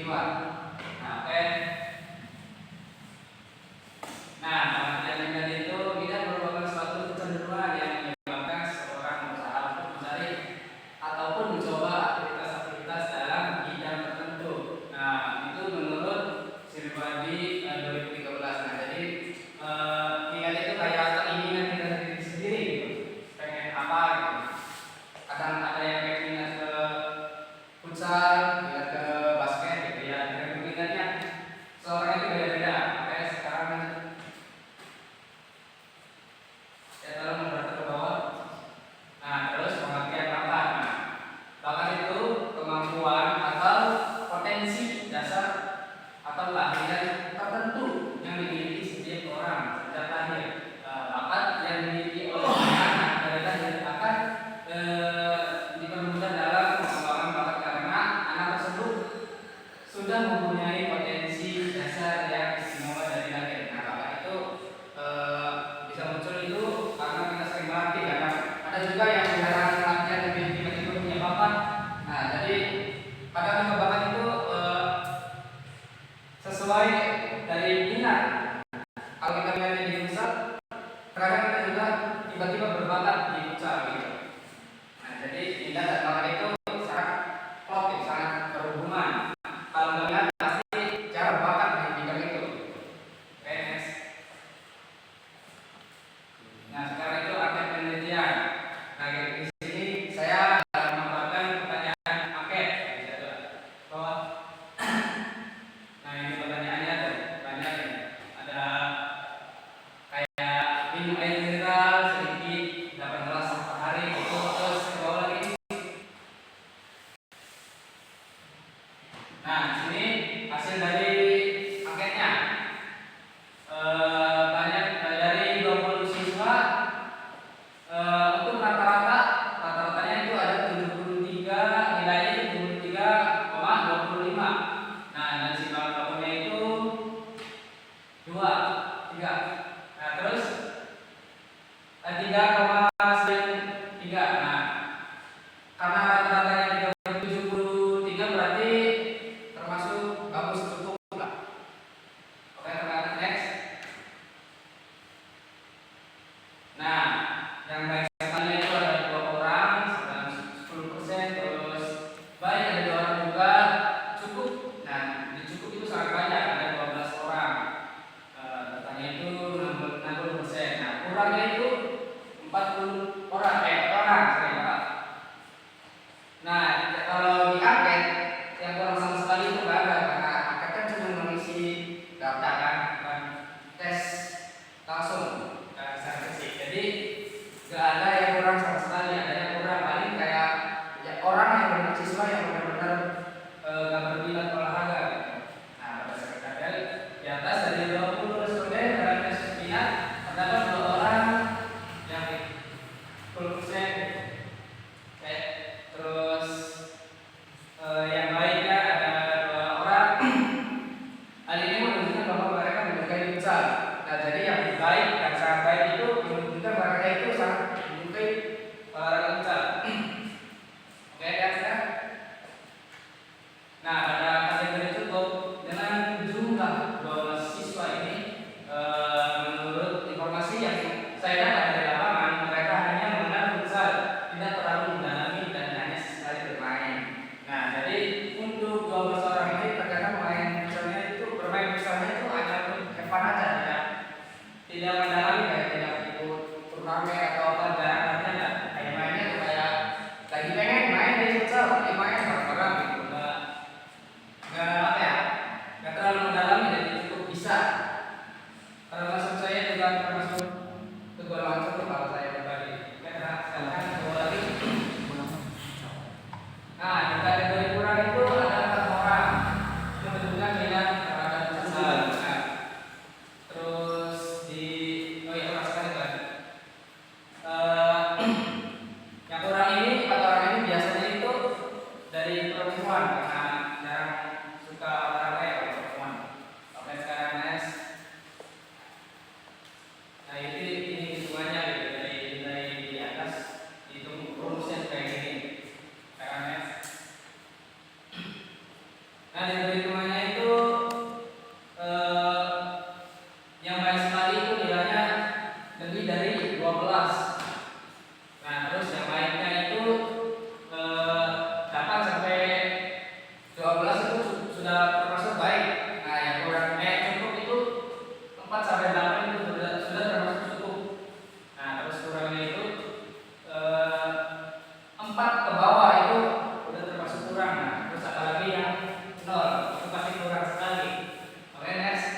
individual. Nah, oke. Nah, pengertian yang tadi itu minat merupakan suatu kecenderungan yang menyebabkan seseorang berusaha untuk mencari ataupun mencoba aktivitas-aktivitas dalam bidang tertentu. Nah, itu menurut Silvadi 2013. Nah, jadi minat itu kayak keinginan kita sendiri gitu. Pengen apa gitu. Kadang ada yang pengen minat ke futsal, minat ke basket gitu ya. Dan minatnya seorang itu beda-beda. Makanya sekarang saya tolong memperhatikan ke bawah. Nah, terus pengertian bakat. Nah, bakat itu kemampuan atau potensi dasar atau keahlian tertentu yang dimiliki setiap orang sejak lahir. Bakat yang dimiliki oleh anak dari lahir akan dipermudah dalam pengembangan bakat karena anak tersebut sudah mempunyai potensi dasar yang istimewa dari lahir. Nah, bakat itu bisa muncul itu karena kita sering melatih. Karena ada juga yang jarang latihan tapi tiba-tiba punya bakat. Nah, jadi kadang bakat itu sesuai dari minat. Kalau kita minatnya di futsal, kadang kita juga tiba-tiba berbakat di futsal gitu. Nah, jadi minat dan bakat itu sangat klop, sangat berhubungan. Kalau nggak minat pasti cara bakat di bidang itu. Oke, next. Nah, sekarang itu angket penelitian. Nah, di sini saya memaparkan pertanyaan angket. Bisa tuh bawah. Nah, ini pertanyaannya tuh banyak nih. Ada kayak minum air mineral sedikit 8 gelas per hari itu, terus ke bawah lagi. Nah, di sini hasil dari angketnya. Banyak dari 20 siswa untuk rata-ratanya itu ada 73, nilainya 73,25. Nah, dan sifat pelakunya itu 2, 3. Nah, terus 3,3. Nah, karena rata-ratanya 73 berarti termasuk bagus, cukup lah. Oke, teman-teman, next. Nah, yang baik sekali itu ada 2 orang, sedang 10%, terus baik ada 2 orang juga, cukup. Nah, di cukup itu sangat banyak, ada 12 orang. Bertanya itu 60%. Nah, kurangnya itu 40 orang, sorry, Pak. Nah, kalau di angket yang kurang sama sekali itu nggak ada, karena angket kan cuma mengisi data kan, bukan tes langsung secara fisik. Jadi nggak ada yang kurang sama sekali, ada yang kurang paling kayak ya, orang yang bersiswa yang benar-benar nggak berminat olahraga gitu. Nah, berdasarkan tabel di atas dari 20 responden dalam tes minat terdapat 2 orang yang 10%. Terus yang baiknya ada 2 orang. Hal ini menunjukkan bahwa mereka menyukai futsal. Nah, jadi yang baik dan sangat baik itu menunjukkan mereka itu sangat menyukai olahraga futsal. Oke, ya. Nah, pada kategori cukup dengan jumlah 12 siswa ini, menurut informasi yang saya dapat dari lapangan, mereka hanya mengenal futsal, tidak terlalu mendalami dan hanya sesekali bermain. Nah, jadi untuk 12 orang ini terkadang bermain futsalnya itu hanya untuk have fun aja, tidak mendalami, kayak tidak ikut turnamen atau apa, jarang latihan. Kayak mainnya tuh kayak lagi pengen main di futsal, lagi main bareng-bareng gitu, nggak apa ya, nggak terlalu mendalami, jadi cukup bisa. Kalau maksud saya juga termasuk kegolongan cukup kalau saya pribadi. Karena sekarang bawa lagi. Nah, di kategori kurang itu ada 4 orang yang menunjukkan minat terhadap futsal. Nah, terus di orang sekali kan. Yang kurang ini 4 orang ini biasanya itu dari perempuan karena jarang suka olahraga ya perempuan. Oke, sekarang next. Nah, ini hitungannya gitu, dari nilai di atas hitung rumusnya kayak gini. Sekarang next. Nah, dari hitungan sudah termasuk baik. Nah, yang kurang cukup itu 4 sampai 8 itu sudah termasuk cukup. Nah, terus kurangnya itu 4 ke bawah itu udah termasuk kurang. Nah, terus apalagi yang 0 itu pasti kurang sekali. Oke, next.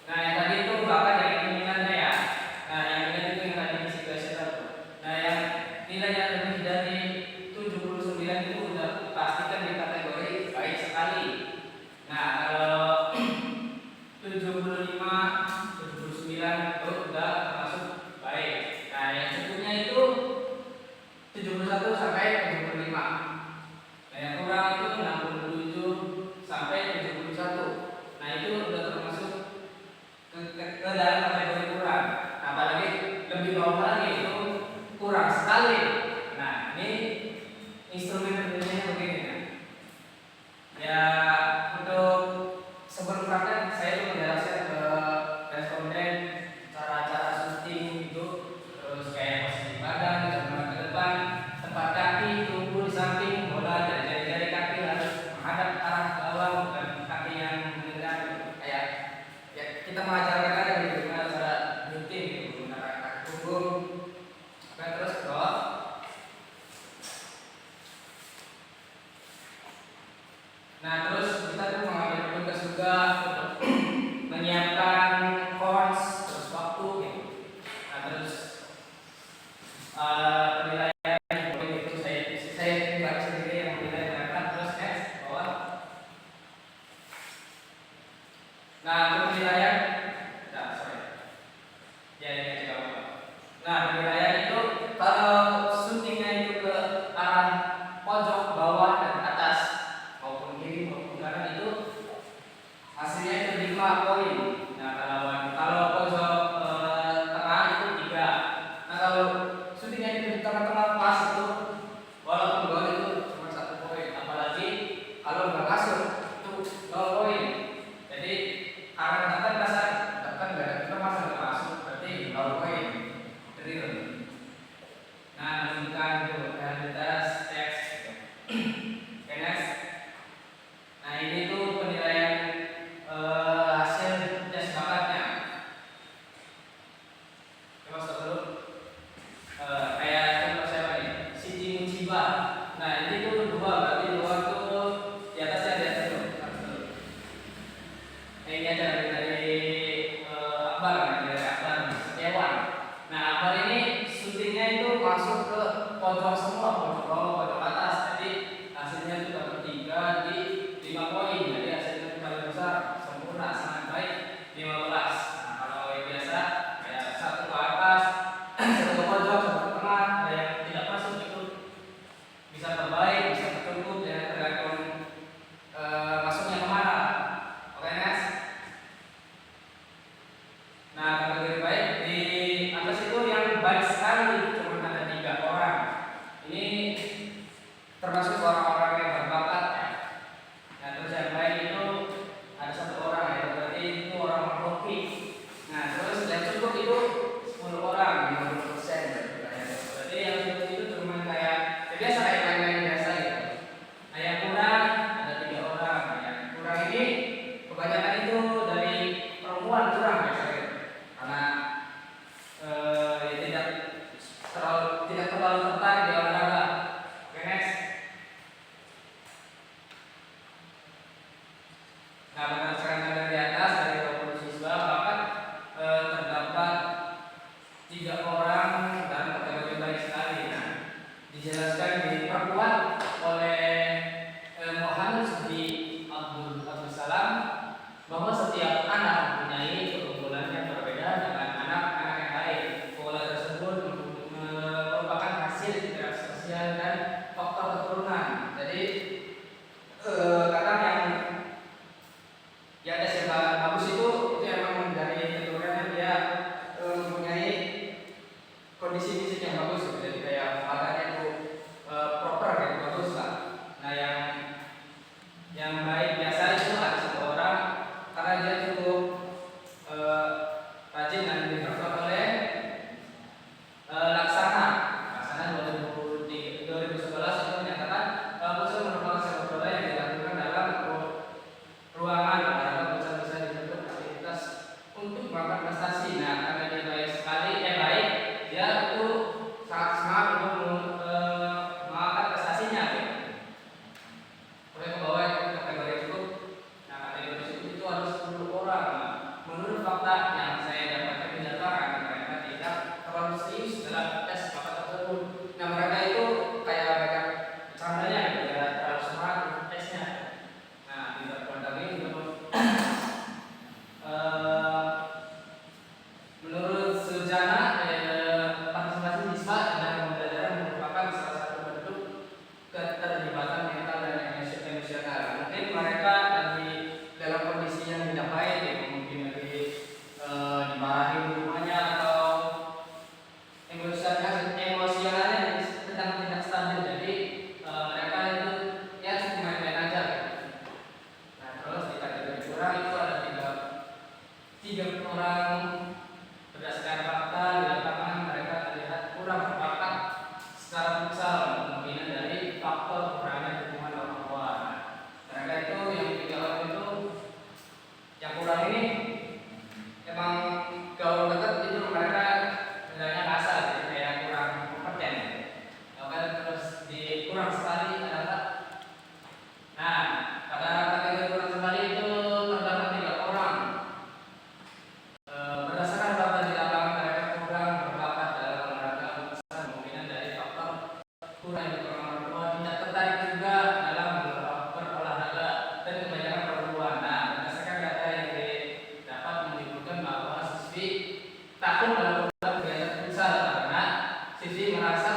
Nah, yang tadi itu bahkan yang keinginannya ya. Nah, yang ini itu yang tadi di situasi satu. Nah, yang nilainya lebih dari 79 itu udah pastikan di kategori baik sekali. Nah, kalau 75, 79 itu udah termasuk baik. Nah, yang cukupnya itu 71 sampai 75. Nah, yang kurang itu 67 sampai 71. Nah, itu udah termasuk ke dalam kategori kurang. Nah, apalagi lebih bawah lagi itu kurang sekali. Nah, ini instrumen penilaiannya begini ya. Ya, untuk sebelum praktek saya itu menjelaskan ke responden cara-cara syuting itu, terus kayak posisi badan, jalan ke depan, tempat kaki tumbuh di samping bola, dan jari-jari kaki harus menghadap arah gawang dan kaki yang menendang gitu. Kayak ya kita mengajarkan aja gitu gimana cara syuting gitu, menggunakan kaki punggung. Oke, terus ke bawah. Nah, terus kita tuh mengambil tugas juga untuk menyiapkan course, terus waktu gitu. Nah, terus penilaian itu saya pribadi sendiri yang menilai mereka. Terus next bawah. Nah, untuk penilaian, ya ini aja bawah. Nah, penilaian itu kalau syutingnya itu ke arah pojok, bawah, dan atas maupun kiri maupun kanan itu hasilnya itu 5 poin. Nah, kalau pojok tengah itu 3. Nah, kalau syutingnya itu di tengah-tengah pas itu walaupun gol itu cuma 1 poin. Apalagi kalau nggak masuk itu 0 poin. Jadi karena tekan kasar, tekan nggak ada kita masa nggak masuk berarti 0 poin. Real. Nah, menunjukkan itu realitas teks. Oke, next. Nah, ini tuh penilaian hasil tes bakatnya. Coba stop dulu. Kayak contoh siapa nih? Siti Mujiba. Nah, ini tuh 2, berarti 2 tuh di atasnya di atas dulu. Nah, ini aja dari Akbar, dari Akbar Setiawan. Nah, Akbar ini syutingnya itu masuk ke pojok semua, pojok bawah, pojok atas. Jadi hasilnya itu dapat 3 di 5 poin. Jadi hasilnya itu paling besar, sempurna, sangat baik 15. Nah, kalau yang biasa kayak 1 ke atas, 1 ke pojok, 1 ke tengah, ada yang tidak masuk itu bisa terbaik, bisa tercukup, ya tergantung masuknya kemana. Oke, next. Nah, kategori baik di atas itu yang baik sekali cuma ada 3 orang. Ini termasuk orang-orang yang berbakat ya. Nah, terus yang baik itu ada 1 orang ya, berarti itu orang hoki. Nah, terus yang cukup itu 10 orang, 50% berarti yang cukup itu cuma kayak ya biasa kayak main-main biasa gitu. Nah, yang kurang ada 3 orang. Nah, yang kurang ini kebanyakan itu dari perempuan kurang biasanya, karena ya tidak terlalu tertarik di olahraga. Oke, next. Nah, berdasarkan dari atas dari 20 siswa bahkan terdapat 3 orang dalam kategori baik sekali. Nah, dijelaskan diperkuat oleh Muhammad Sudi Abdul Salam bahwa setiap anak mempunyai keunggulan yang berbeda dengan anak-anak yang lain. Keunggulan tersebut merupakan hasil interaksi sosial dan faktor keturunan. Jadi kadang yang Oke, ke bawah itu kategori cukup. Nah, kategori cukup itu harus 10 orang. Nah, menurut fakta yang saya dapatkan di lapangan, mereka tidak terlalu serius dalam tes bakat tersebut. Nah, mereka itu kayak banyak bercandanya, tidak terlalu semangat untuk tesnya. Nah, di perkuliahan ini menurut Sujana, partisipasi siswa dalam pembelajaran merupakan salah satu bentuk keterlibatan mental dan emosional. Mungkin mereka lagi dalam kondisi yang tidak baik, ya, mungkin lagi dimarahin di rumahnya atau emosionalnya sedang tidak stabil. Jadi mereka itu ya cuma main-main aja. Nah, terus di kategori kurang itu ada tiga orang. Berdasarkan fakta di lapangan, mereka terlihat kurang berbakat secara futsal, kemungkinan dari faktor kurangnya dukungan orang tua. Mereka itu yang tiga orang itu yang kurang ini emang gaul dekat itu mereka nilainya kasar, jadi kayak kurang kompeten. Oke, terus di kurang sekali adalah, nah, pada kategori kurang sekali itu terdapat tiga orang. Berdasarkan data di lapangan, mereka kurang berbakat dalam olahraga futsal, kemungkinan dari faktor kurang dukungan orang tua, tidak tertarik juga dalam berolahraga dan kebanyakan perempuan. Nah, berdasarkan data yang dapat menyebutkan bahwa siswi takut dalam kegiatan futsal karena siswi merasa